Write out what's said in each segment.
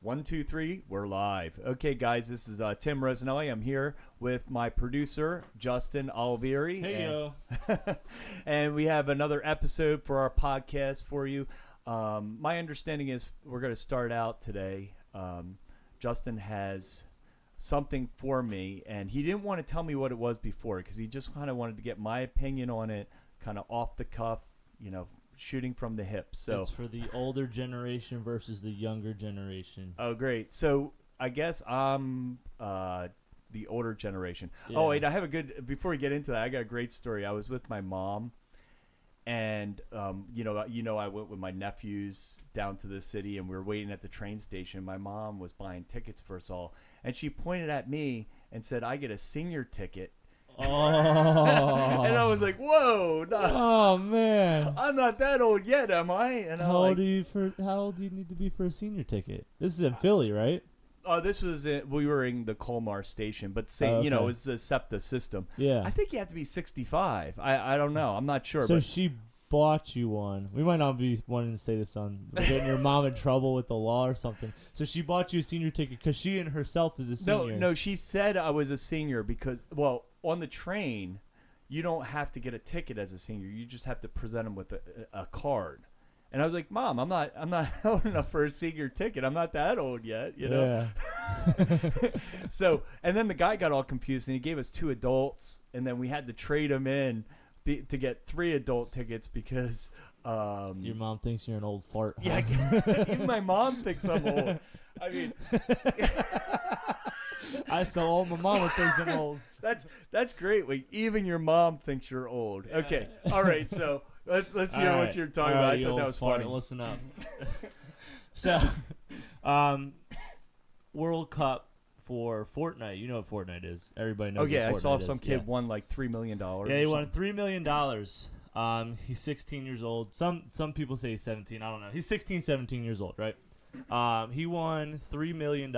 1, 2, 3, we're live. Okay, guys, this is Tim Rosanelli. I'm here with my producer, Justin Alvieri. Hey, yo. And we have another episode for our podcast for you. My understanding is we're going to start out today. Justin has something for me, and he didn't want to tell me what it was before because he just kind of wanted to get my opinion on it, kind of off the cuff, shooting from the hip. So it's for the older generation versus the younger generation. Oh, great. So I guess I'm the older generation. Yeah. Oh, wait, before we get into that, I got a great story. I was with my mom, and, I went with my nephews down to the city, and we were waiting at the train station. My mom was buying tickets for us all, and she pointed at me and said, I get a senior ticket. Oh. And I was like, whoa. Oh, man. I'm not that old yet, am I? And how old do you need to be for a senior ticket? This is in Philly, right? Oh, this was we were in the Colmar station, but it was a SEPTA system. Yeah. I think you have to be 65. I don't know. I'm not sure. So but she bought you one. We might not be wanting to say this on getting your mom in trouble with the law or something. So she bought you a senior ticket because she in herself is a senior. No, she said I was a senior because, on the train, you don't have to get a ticket as a senior. You just have to present them with a card. And I was like, Mom, I'm not old enough for a senior ticket. I'm not that old yet, Yeah. So, and then the guy got all confused, and he gave us 2 adults, and then we had to trade them in to get 3 adult tickets because your mom thinks you're an old fart. Huh? Yeah, even my mom thinks I'm old. I mean, I so old. My mama thinks I'm old. That's great. Like, even your mom thinks you're old. Yeah. Okay, all right. So let's hear what you're talking about. I thought that was funny. Listen up. So, World Cup for Fortnite. You know what Fortnite is. Everybody knows. Oh yeah, what I saw Fortnite some is. kid won like $3 million. Yeah, he won $3 million. He's 16 years old. Some people say he's 17. I don't know. He's 16, 17 years old, right? He won $3 million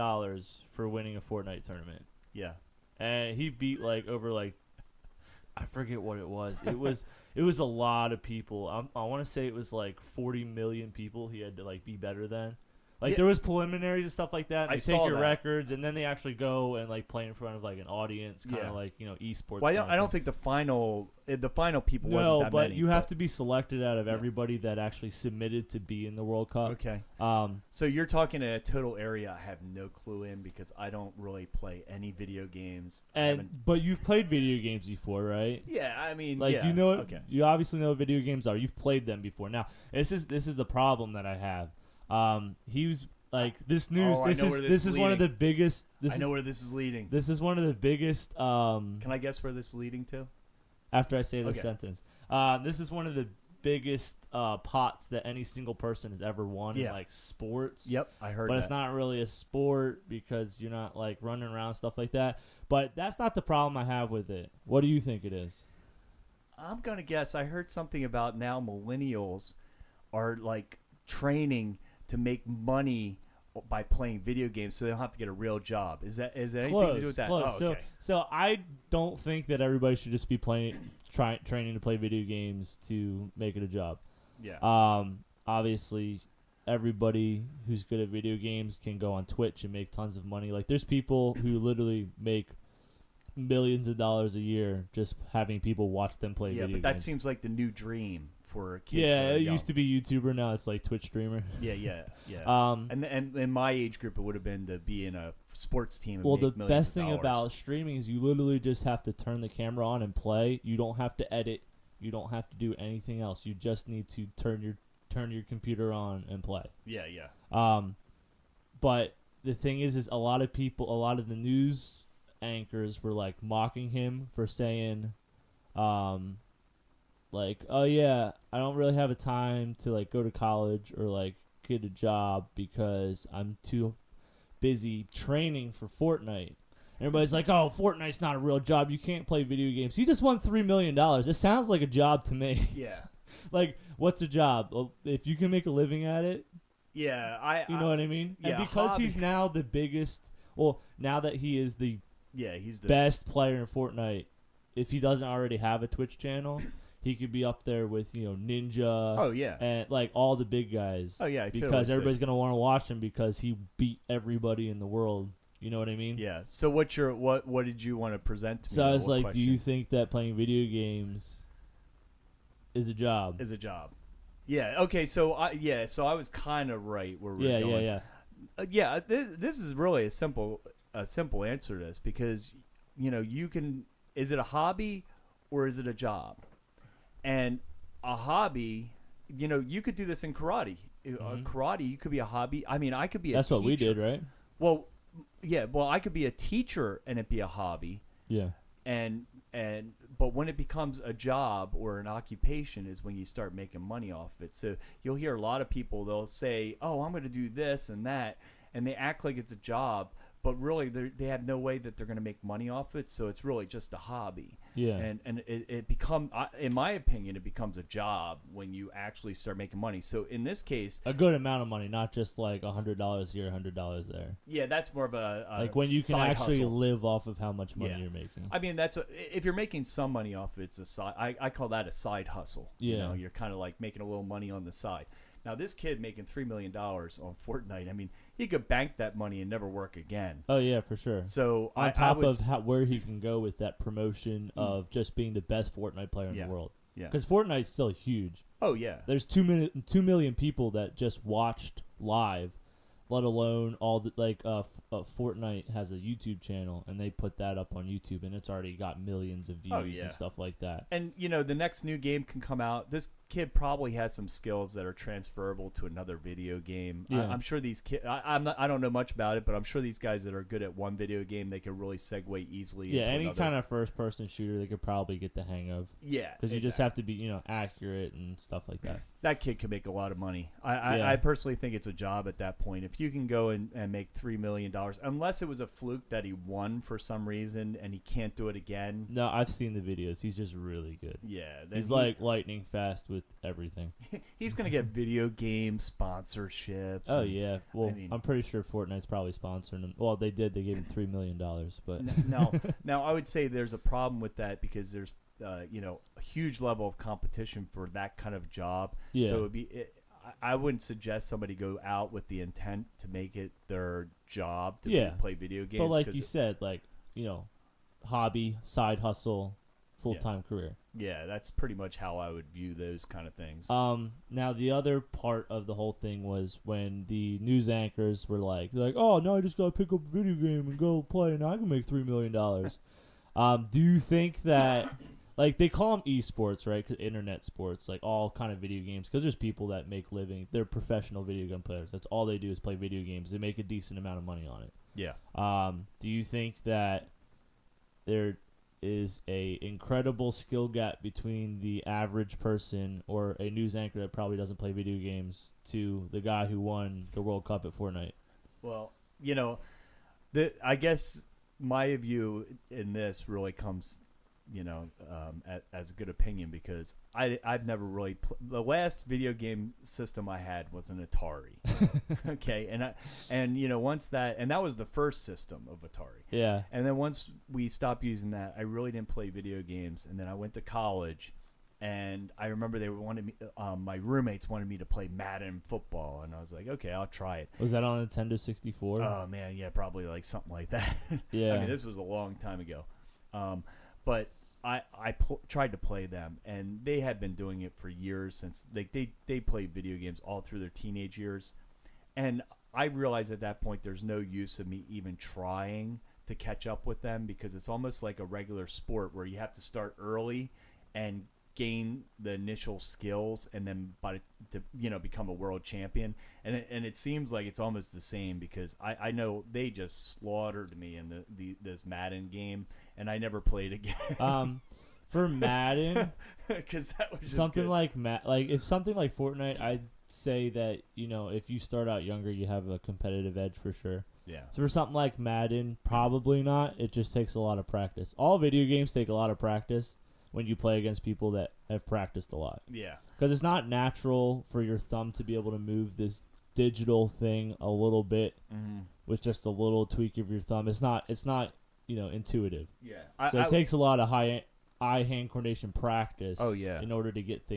for winning a Fortnite tournament. Yeah. And he beat I forget what it was. It was a lot of people. I want to say it was like 40 million people he had to be better than. There was preliminaries and stuff like that. They take your records, and then they actually go and play in front of an audience, kind of esports. Well, I don't think the final people wasn't that many. No, but you have to be selected out of everybody that actually submitted to be in the World Cup. Okay. So you're talking a total area I have no clue in because I don't really play any video games. But you've played video games before, right? Yeah, I mean, you know, you obviously know what video games are. You've played them before. Now, this is the problem that I have. He was this news. This is one of the biggest. I know where this is leading. This is one of the biggest. Can I guess where this is leading to? After I say this sentence, this is one of the biggest pots that any single person has ever won in sports. Yep, I heard. But it's not really a sport because you're not running around stuff like that. But that's not the problem I have with it. What do you think it is? I'm gonna guess. I heard something about now millennials are training to make money by playing video games, so they don't have to get a real job. Is that anything to do with that? Close. Oh, okay. So I don't think that everybody should just be training to play video games to make it a job. Yeah. Obviously, everybody who's good at video games can go on Twitch and make tons of money. There's people who literally make millions of dollars a year just having people watch them play video games. Yeah, but that seems like the new dream for kids. Yeah, it used to be YouTuber. Now it's Twitch streamer. Yeah. And in my age group, it would have been to be in a sports team. And the best thing about streaming is you literally just have to turn the camera on and play. You don't have to edit. You don't have to do anything else. You just need to turn your computer on and play. Yeah. But the thing is a lot of the news anchors were mocking him for saying, oh yeah, I don't really have a time to go to college or get a job because I'm too busy training for Fortnite. Everybody's like, oh, Fortnite's not a real job. You can't play video games. He just won $3 million. It sounds like a job to me. Yeah. What's a job? Well, if you can make a living at it. Yeah, you know what I mean? Yeah, and because he's now the biggest. Well, now that he is he's the best player in Fortnite. If he doesn't already have a Twitch channel, he could be up there with Ninja. Oh yeah. And like all the big guys. Oh yeah. I Because totally everybody's gonna want to watch him because he beat everybody in the world. You know what I mean? Yeah. So what did you want to present to me? So I was What like, question? do you think that playing video games is a job? Is a job? Yeah. Okay. So I was kind of right where we're going. Yeah. This is really a simple answer to this because you can. Is it a hobby or is it a job? And a hobby, you could do this in karate. Karate, you could be a hobby. I mean, I could be a teacher. That's what we did, right? Well, yeah. Well, I could be a teacher and it be a hobby. Yeah. But when it becomes a job or an occupation is when you start making money off it. So you'll hear a lot of people, they'll say, oh, I'm going to do this and that, and they act like it's a job, but really they have no way that they're going to make money off it. So it's really just a hobby. Yeah. And it becomes, in my opinion, it becomes a job when you actually start making money. So in this case, a good amount of money, not just like $100 here, $100 there. Yeah, that's more of a like when you can actually hustle. live off of how much money you're making. I mean, if you're making some money off it, it's a side. I call that a side hustle. Yeah. You're kind of like making a little money on the side. Now, this kid making $3 million on Fortnite, I mean, he could bank that money and never work again. Oh, yeah, for sure. So on top of where he can go with that promotion of just being the best Fortnite player in the world. Yeah. Because Fortnite's still huge. Oh, yeah. There's 2 million people that just watched live, let alone all the Fortnite has a YouTube channel and they put that up on YouTube and it's already got millions of views and stuff like that. And the next new game can come out. This kid probably has some skills that are transferable to another video game. Yeah. I'm sure these kids. I don't know much about it, but I'm sure these guys that are good at one video game, they can really segue easily. Yeah, into any another. kind of first-person shooter, they could probably get the hang of. Yeah, because you just have to be accurate and stuff like that. That kid could make a lot of money. I personally think it's a job at that point. If you can go and make $3 million, unless it was a fluke that he won for some reason and he can't do it again. No, I've seen the videos. He's just really good. Yeah, he's like lightning fast with everything. He's gonna get video game sponsorships. Oh yeah, well, I'm pretty sure Fortnite's probably sponsoring him. Well, they did. They gave him $3 million, but now I would say there's a problem with that because there's a huge level of competition for that kind of job. Yeah. So I wouldn't suggest somebody go out with the intent to make it their job to play video games. But like you said, hobby, side hustle, full-time career. Yeah, that's pretty much how I would view those kind of things. Now the other part of the whole thing was when the news anchors were like, oh, no, I just got to pick up a video game and go play and I can make $3 million. Do you think that, they call them esports, right? 'Cause internet sports, all kind of video games, because there's people that make living. They're professional video game players. That's all they do is play video games. They make a decent amount of money on it. Yeah. Do you think that there is a incredible skill gap between the average person or a news anchor that probably doesn't play video games to the guy who won the World Cup at Fortnite? Well, I guess my view in this really comes, as a good opinion because I've never really the last video game system I had was an Atari. Okay, and once that was the first system of Atari. Yeah. And then once we stopped using that, I really didn't play video games. And then I went to college, and I remember my roommates wanted me to play Madden football, and I was like, okay, I'll try it. Was that on Nintendo 64? Oh man, yeah, probably something like that. Yeah. I mean, this was a long time ago. But I tried to play them, and they had been doing it for years since they played video games all through their teenage years. And I realized at that point there's no use of me even trying to catch up with them because it's almost like a regular sport where you have to start early and gain the initial skills and then become a world champion. And it seems like it's almost the same because I know they just slaughtered me in this Madden game, and I never played again. For Madden, because that was just something good. if something like Fortnite, I'd say that if you start out younger, you have a competitive edge for sure. Yeah. So for something like Madden, probably not. It just takes a lot of practice. All video games take a lot of practice when you play against people that have practiced a lot. Yeah. Because it's not natural for your thumb to be able to move this digital thing a little bit with just a little tweak of your thumb. It's not intuitive. Yeah. So it takes a lot of eye-hand coordination practice. Oh, yeah. In order to get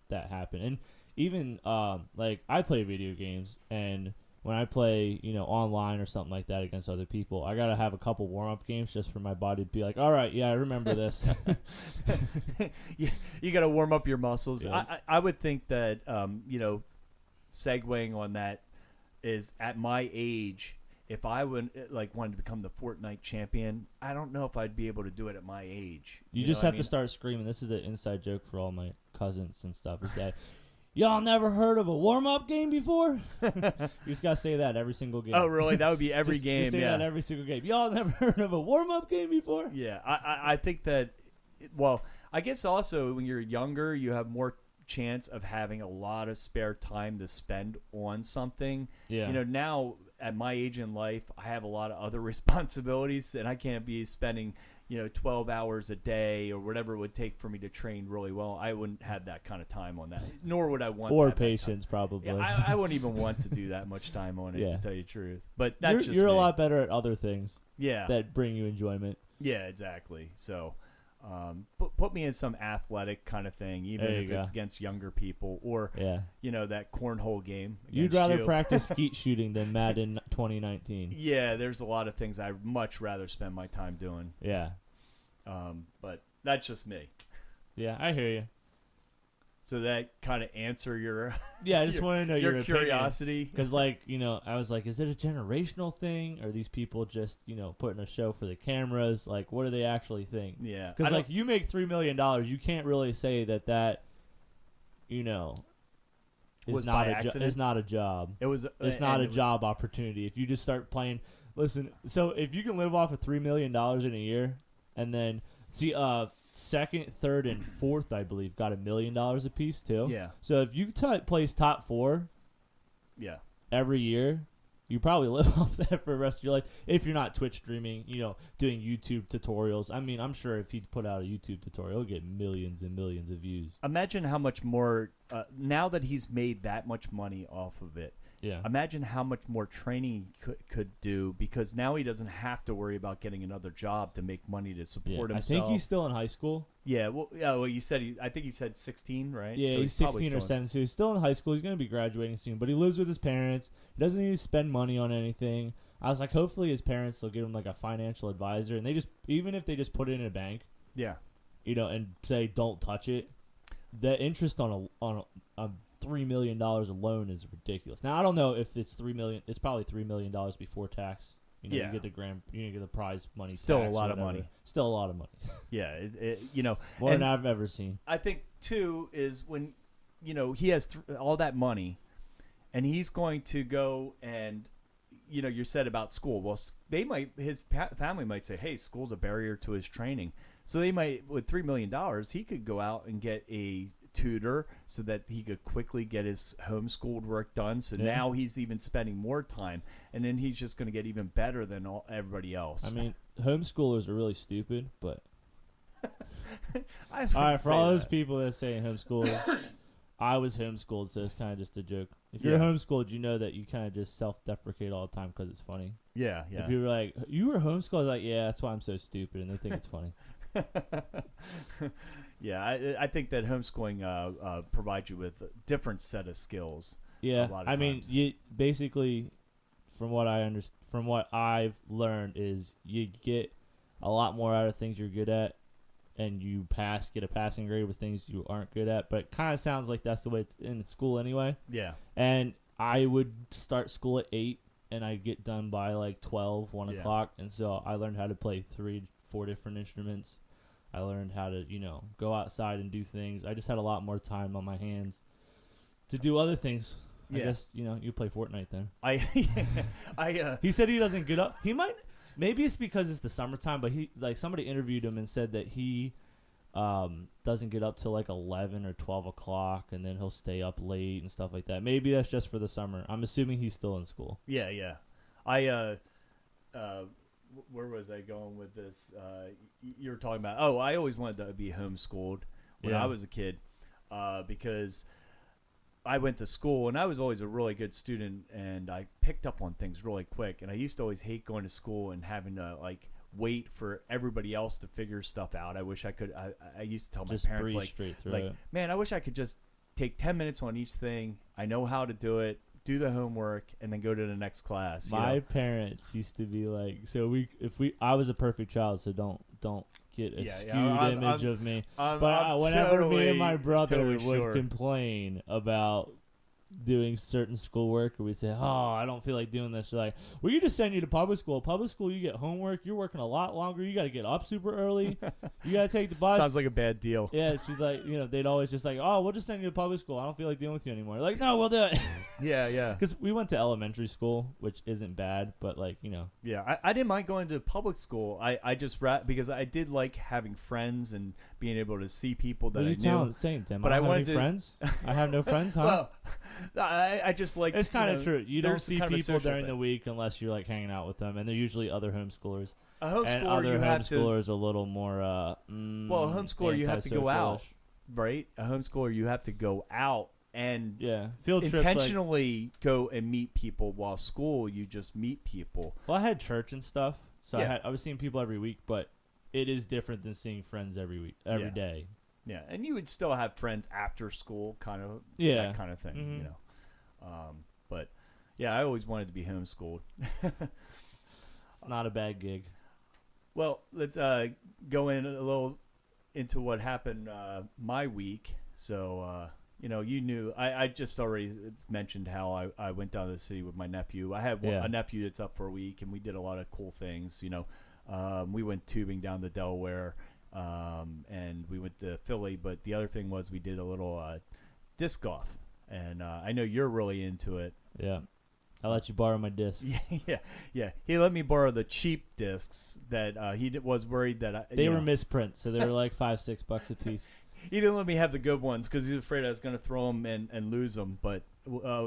that happen. And even like I play video games, and when I play online or something like that against other people, I gotta have a couple warm-up games just for my body to be like, all right, yeah, I remember this. You got to warm up your muscles. Yeah. I would think that segueing on that is at my age. If I would wanted to become the Fortnite champion, I don't know if I'd be able to do it at my age. You just have to start screaming. This is an inside joke for all my cousins and stuff. Is that y'all never heard of a warm-up game before? You just gotta say that every single game. Oh, really? That would be every game. Just say that every single game. Y'all never heard of a warm-up game before? Yeah, I think that. Well, I guess also when you're younger, you have more chance of having a lot of spare time to spend on something. Yeah. Now at my age in life, I have a lot of other responsibilities, and I can't be spending 12 hours a day or whatever it would take for me to train really well. I wouldn't have that kind of time on that, nor would I want. Or to have patience, probably. Yeah, I wouldn't even want to do that much time on it, Yeah. to tell you the truth. But that's you're just a me. lot better at other things. Yeah. That bring you enjoyment. Yeah, exactly. So, put me in some athletic kind of thing, even There you if go. it's against younger people, or Yeah. that cornhole game. You'd against rather you. practice skeet shooting than Madden 2019. Yeah, there's a lot of things I'd much rather spend my time doing. Yeah. But that's just me. Yeah, I hear you. So that kind of answer your Yeah, I just want to know your curiosity. Because, I was like, is it a generational thing? Or are these people just, putting a show for the cameras? Like, what do they actually think? Yeah. Because, you make $3 million, you can't really say that, is Was not by a accident? it's not a job. It was. It's not a job opportunity. If you just start playing, listen. So if you can live off of $3 million in a year, and then see, second, third, and fourth, I believe, got $1 million a piece too. Yeah. So if you place top 4, Yeah. every year, you probably live off that for the rest of your life. If you're not Twitch streaming, doing YouTube tutorials. I mean, I'm sure if he put out a YouTube tutorial, he'll get millions and millions of views. Imagine how much more now that he's made that much money off of it. Yeah. Imagine how much more training he could do, because now he doesn't have to worry about getting another job to make money to support I himself. think he's still in high school. Yeah. Well, you said I think he said 16, right? Yeah, So he's probably 16 or still 17, so he's still in high school. He's going to be graduating soon, but he lives with his parents. He doesn't need to spend money on anything. I was like, hopefully his parents will give him a financial advisor, and even if they just put it in a bank, Yeah. and say don't touch it, the interest on a $3 million alone is ridiculous. Now I don't know if it's $3 million. It's probably $3 million before tax. Yeah. You get you get the prize money. Still tax a or lot of whatever. money. Still a lot of money. Yeah. More and than I've ever seen. I think too is when he has all that money, and he's going to go and you said about school. Well, his family might say, hey, school's a barrier to his training. So they might, with $3 million, he could go out and get a tutor so that he could quickly get his homeschooled work done. So now he's even spending more time, and then he's just going to get even better than everybody else. I mean, homeschoolers are really stupid, but all alright, for all those people that say homeschoolers, I was homeschooled, so it's kind of just a joke. If you're homeschooled, you know that you kind of just self-deprecate all the time because it's funny. Yeah. If people are like, you were homeschooled, I was like, yeah, that's why I'm so stupid, and they think it's funny. Yeah, I think that homeschooling provides you with a different set of skills. Yeah, a lot of I mean, times. you basically, from what I've learned, is you get a lot more out of things you're good at, and you get a passing grade with things you aren't good at. But it kind of sounds like that's the way it's in school anyway. Yeah. And I would start school at 8, and I'd get done by 12, 1 o'clock. And so I learned how to play 3-4 different instruments. I learned how to, go outside and do things. I just had a lot more time on my hands to do other things. Yeah. I guess, you play Fortnite then. He said he doesn't get up. He might, maybe it's because it's the summertime, but somebody interviewed him and said that he doesn't get up till 11 or 12 o'clock, and then he'll stay up late and stuff like that. Maybe that's just for the summer. I'm assuming he's still in school. Yeah. Where was I going with this? You were talking about, I always wanted to be homeschooled when I was a kid, because I went to school and I was always a really good student, and I picked up on things really quick. And I used to always hate going to school and having to wait for everybody else to figure stuff out. I wish I could. I used to tell my Just parents breeze straight through like, it. man, I wish I could just take 10 minutes on each thing. I know how to do it. Do the homework and then go to the next class. My parents used to be like, I was a perfect child, so don't get a skewed image of me. But whenever me and my brother would complain about doing certain schoolwork, or we'd say, oh, I don't feel like doing this, they're like, well, you just send you to public school. Public school, you get homework. You're working a lot longer. You got to get up super early. You got to take the bus. Sounds like a bad deal. Yeah, she's like, they'd always just like, oh, we'll just send you to public school. I don't feel like dealing with you anymore. Like, no, we'll do it. Yeah. Because we went to elementary school, which isn't bad, but like, Yeah, I didn't mind going to public school. I just because I did like having friends and being able to see people that I knew. Same, Tim. But I I don't have wanted any to- friends. I have no friends, huh? Well, I just like It's kind of true. You don't there's see kind of a people social during the thing. week unless you're like hanging out with them, and they're usually other homeschoolers. A And homeschooler, other you have to. homeschoolers a little more. Well, a homeschooler, you have to go out, right? A homeschooler, you have to go out and Yeah, field trips. intentionally go and meet people. While school, you just meet people. Well, I had church and stuff, so Yeah. I was seeing people every week, but it is different than seeing friends every Yeah. day. Yeah, and you would still have friends after school, kind of Yeah. that kind of thing, Mhm. But yeah, I always wanted to be homeschooled. It's not a bad gig. Well, let's go in a little into what happened my week. So, you knew I just already mentioned how I went down to the city with my nephew. I have Yeah. a nephew that's up for a week, and we did a lot of cool things. We went tubing down to Delaware, and we went to Philly. But the other thing was we did a little disc golf, and I know you're really into it. Yeah, I let you borrow my discs. Yeah. He let me borrow the cheap discs that he was worried that They were misprints, so they were like $5-6 a piece. He didn't let me have the good ones because he was afraid I was going to throw them and lose them. But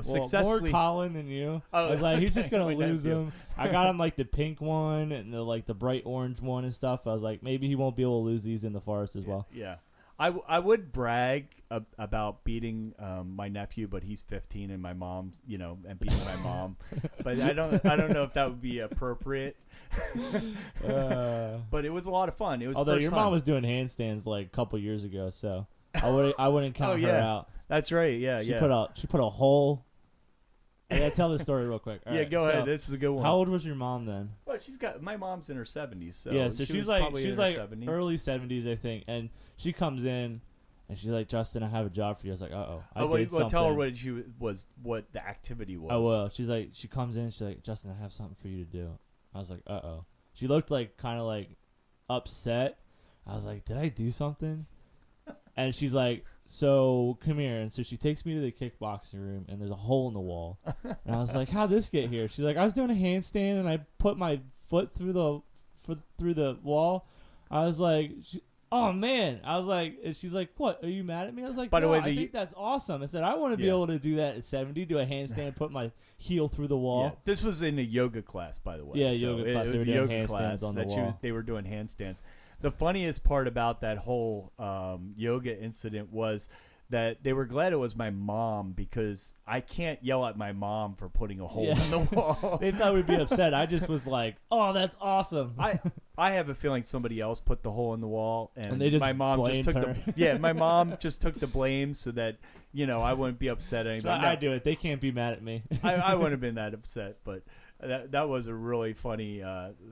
successfully, more Colin than you. Oh, I was like, he's okay. just gonna My lose nephew. them. I got him like the pink one and the bright orange one and stuff. I was like, maybe he won't be able to lose these in the forest as well. Yeah. I would brag about beating my nephew, but he's 15 and my mom, and beating my mom. But I don't know if that would be appropriate. But it was a lot of fun. It was Although first your time. mom was doing handstands like a couple years ago, so I wouldn't count her yeah. out. That's right. Yeah, She put a hole. I gotta tell this story real quick. All yeah, right, go so ahead. This is a good one. How old was your mom then? Well, my mom's in her 70s, so yeah, so she she's was probably she's in her like 70s. early 70s, I think, and she comes in and she's like, Justin, I have a job for you. I was like, uh-oh, I did something. Tell her what the activity was. I will. She comes in, she's like, Justin, I have something for you to do. I was like, uh-oh. She looked like kind of like upset. I was like, did I do something? And she's like, so come here. And so she takes me to the kickboxing room, and there's a hole in the wall. And I was like, how'd this get here? She's like, I was doing a handstand, and I put my foot through the wall. I was like, oh, man. I was like, and she's like, what? Are you mad at me? I was like, By the way, I think that's awesome. I said, I want to be able to do that at 70, do a handstand, put my heel through the wall. Yeah. This was in a yoga class, by the way. Yeah, so yoga class. It They was were a doing yoga handstands class on the that wall. they were doing handstands. The funniest part about that whole yoga incident was that they were glad it was my mom because I can't yell at my mom for putting a hole in the wall. They thought we'd be upset. I just was like, oh, that's awesome. I have a feeling somebody else put the hole in the wall, and they just my mom just took blamed the my mom just took the blame so that I wouldn't be upset anymore. So I do it. They can't be mad at me. I wouldn't have been that upset, but that was a really funny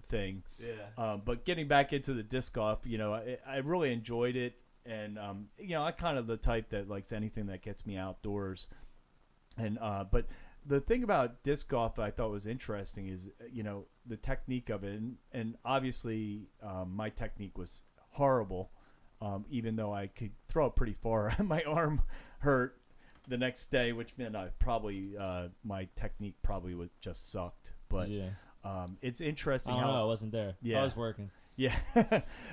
thing. Yeah. But getting back into the disc golf, I really enjoyed it, and I kind of the type that likes anything that gets me outdoors. And but the thing about disc golf that I thought was interesting is the technique of it, and obviously my technique was horrible, even though I could throw it pretty far. My arm hurt the next day, which meant my technique probably would just sucked. But it's interesting I don't how know. I wasn't there. Yeah. I was working. Yeah,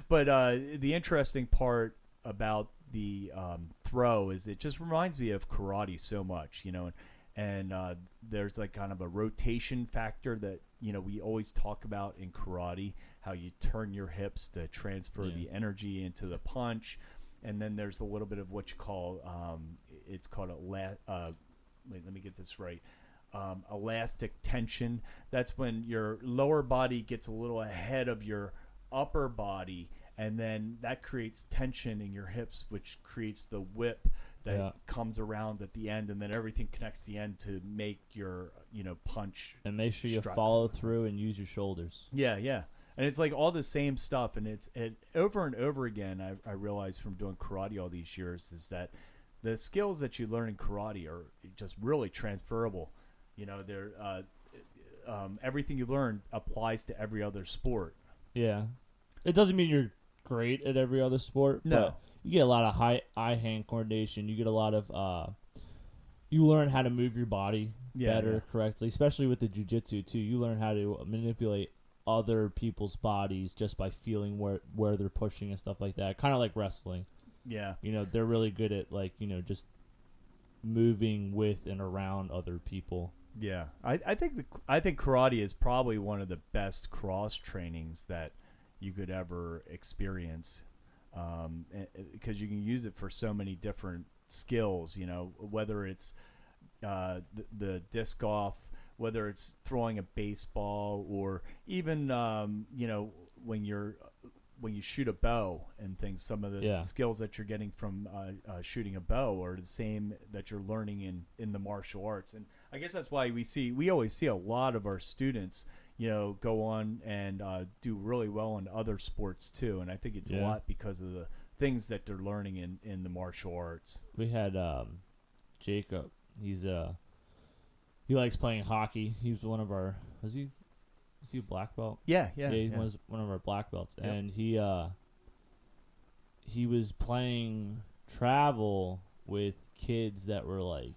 but the interesting part about the throw is it just reminds me of karate so much, and there's like kind of a rotation factor that we always talk about in karate, how you turn your hips to transfer the energy into the punch, and then there's a little bit of what you call it's called let me get this right. Elastic tension. That's when your lower body gets a little ahead of your upper body, and then that creates tension in your hips, which creates the whip that comes around at the end, and then everything connects the end to make your punch. And make sure you follow through and use your shoulders. Yeah. And it's like all the same stuff, and it's over and over again. I realized from doing karate all these years is that the skills that you learn in karate are just really transferable. They're everything you learn applies to every other sport. Yeah, it doesn't mean you're great at every other sport. No, but you get a lot of eye-hand coordination. You get a lot of you learn how to move your body better correctly, especially with the jiu-jitsu too. You learn how to manipulate other people's bodies just by feeling where they're pushing and stuff like that. Kind of like wrestling. Yeah. They're really good at just moving with and around other people. Yeah. I think karate is probably one of the best cross trainings that you could ever experience, because you can use it for so many different skills, whether it's the disc golf, whether it's throwing a baseball, or even when you shoot a bow and things. Some of the skills that you're getting from shooting a bow are the same that you're learning in the martial arts. And I guess that's why we always see a lot of our students go on and do really well in other sports too. And I think it's a lot because of the things that they're learning in the martial arts. We had Jacob. He likes playing hockey. He was one of our. Was he a black belt? Yeah. He was one of our black belts, and he was playing travel with kids that were like.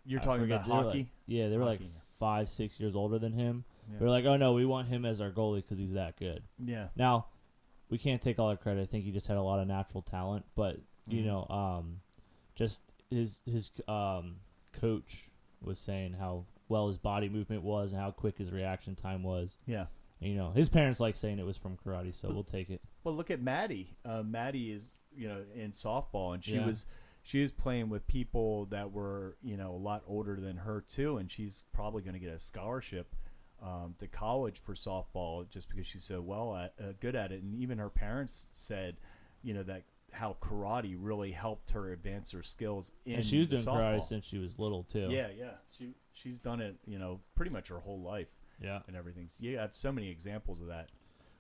You're talking about hockey? They were like 5-6 years older than him. Yeah. They're like, oh no, we want him as our goalie because he's that good. Yeah. Now, we can't take all the credit. I think he just had a lot of natural talent, but just his coach was saying how well his body movement was and how quick his reaction time was. Yeah. And, his parents like saying it was from karate, so we'll take it. Well, look at Maddie. Maddie is, in softball, and she was playing with people that were, a lot older than her too, and she's probably going to get a scholarship to college for softball just because she's so good at it. And even her parents said, that how karate really helped her advance her skills in and she was doing softball. Karate since she was little too. Yeah. She's done it, pretty much her whole life. Yeah. And everything. So you have so many examples of that.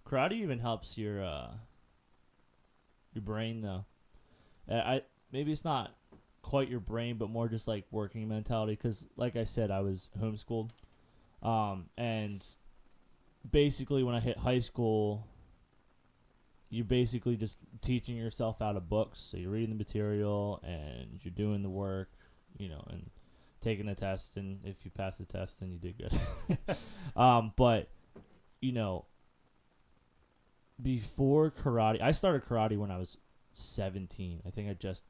Karate even helps your brain though. Maybe it's not quite your brain, but more just like working mentality. Because like I said, I was homeschooled, and basically when I hit high school, you're basically just teaching yourself out of books. So you're reading the material and you're doing the work, and taking the test. And if you pass the test, then you did good. But, before karate, I started karate when I was 17. I think I just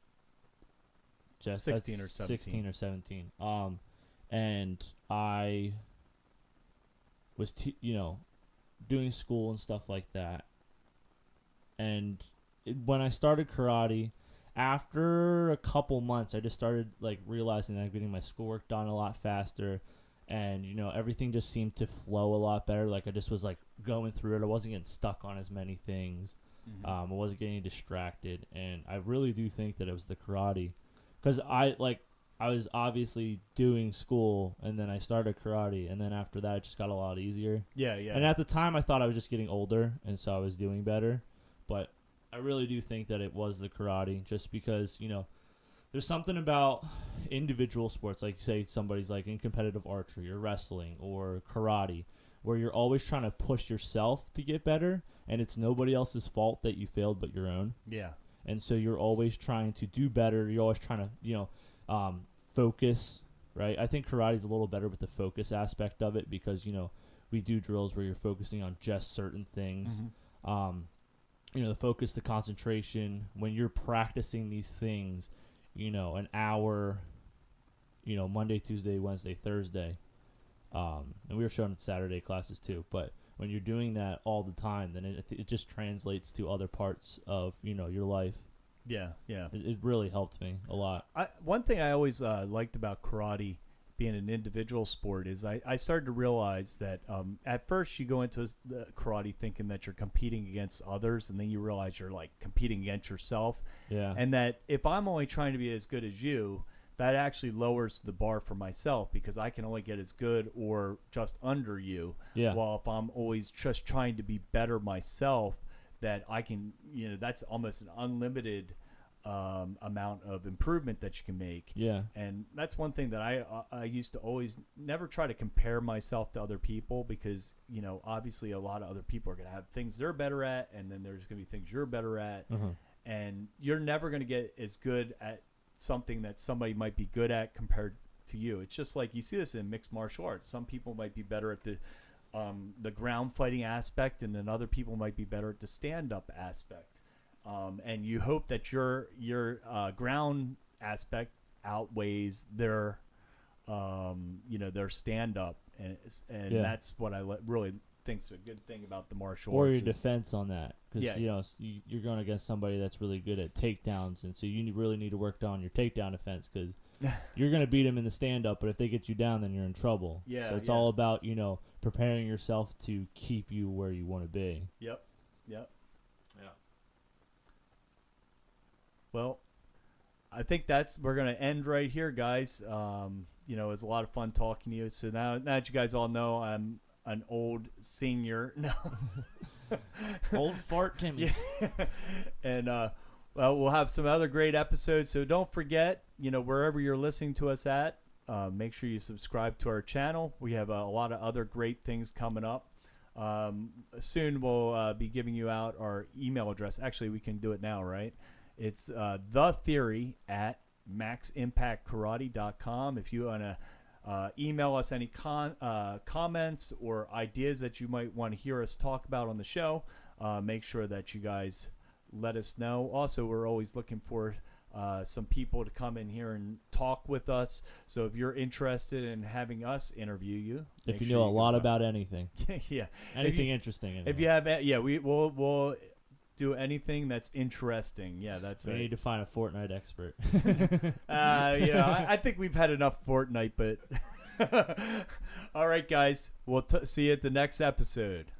16 or 17. 16 or 17. And I was, doing school and stuff like that. And when I started karate, after a couple months, I just started realizing that I'm getting my schoolwork done a lot faster, and everything just seemed to flow a lot better. I just was going through it. I wasn't getting stuck on as many things. Mm-hmm. I wasn't getting distracted, and I really do think that it was the karate, because I was obviously doing school, and then I started karate, and then after that, it just got a lot easier. Yeah. And at the time, I thought I was just getting older, and so I was doing better. But I really do think that it was the karate, just because, there's something about individual sports, like say somebody's in competitive archery or wrestling or karate, where you're always trying to push yourself to get better, and it's nobody else's fault that you failed but your own. Yeah. And so you're always trying to do better. You're always trying to, focus, right? I think karate is a little better with the focus aspect of it because, we do drills where you're focusing on just certain things. Mm-hmm. The focus, the concentration, when you're practicing these things, an hour, Monday, Tuesday, Wednesday, Thursday, and we were showing Saturday classes too, but when you're doing that all the time, then it just translates to other parts of, your life. Yeah. It really helped me a lot. One thing I always liked about karate being an individual sport is I started to realize that at first you go into the karate thinking that you're competing against others, and then you realize you're like competing against yourself. Yeah. And that if I'm only trying to be as good as you, that actually lowers the bar for myself because I can only get as good or just under you. Yeah. While if I'm always just trying to be better myself, that I can, that's almost an unlimited amount of improvement that you can make. Yeah. And that's one thing that I used to always never try to compare myself to other people because, obviously a lot of other people are going to have things they're better at, and then there's going to be things you're better at. And you're never going to get as good at something that somebody might be good at compared to you. It's just like you see this in mixed martial arts. Some people might be better at the ground fighting aspect, and then other people might be better at the stand-up aspect. And you hope that your ground aspect outweighs their their stand-up, and that's what I really think's a good thing about the martial or arts. Your defense on that, because you're going against somebody that's really good at takedowns, and so you really need to work on your takedown defense because you're going to beat them in the stand-up, but if they get you down, then you're in trouble. So it's all about preparing yourself to keep you where you want to be. Yep. Yeah. Well, I think we're going to end right here, guys. It was a lot of fun talking to you. So now that you guys all know I'm an old senior. No. Old fart Timmy. Yeah. And, we'll have some other great episodes. So don't forget, wherever you're listening to us at, make sure you subscribe to our channel. We have a lot of other great things coming up. Soon we'll be giving you out our email address. Actually, we can do it now, right? It's thetheory@maximpactkarate.com. If you want to email us any comments or ideas that you might want to hear us talk about on the show, make sure that you guys let us know. Also, we're always looking for some people to come in here and talk with us. So if you're interested in having us interview you, if you know a lot about anything, anything interesting. Anyway. If you have, we'll do anything that's interesting. Yeah, that's it. We need to find a Fortnite expert. I think we've had enough Fortnite, but all right, guys, we'll see you at the next episode.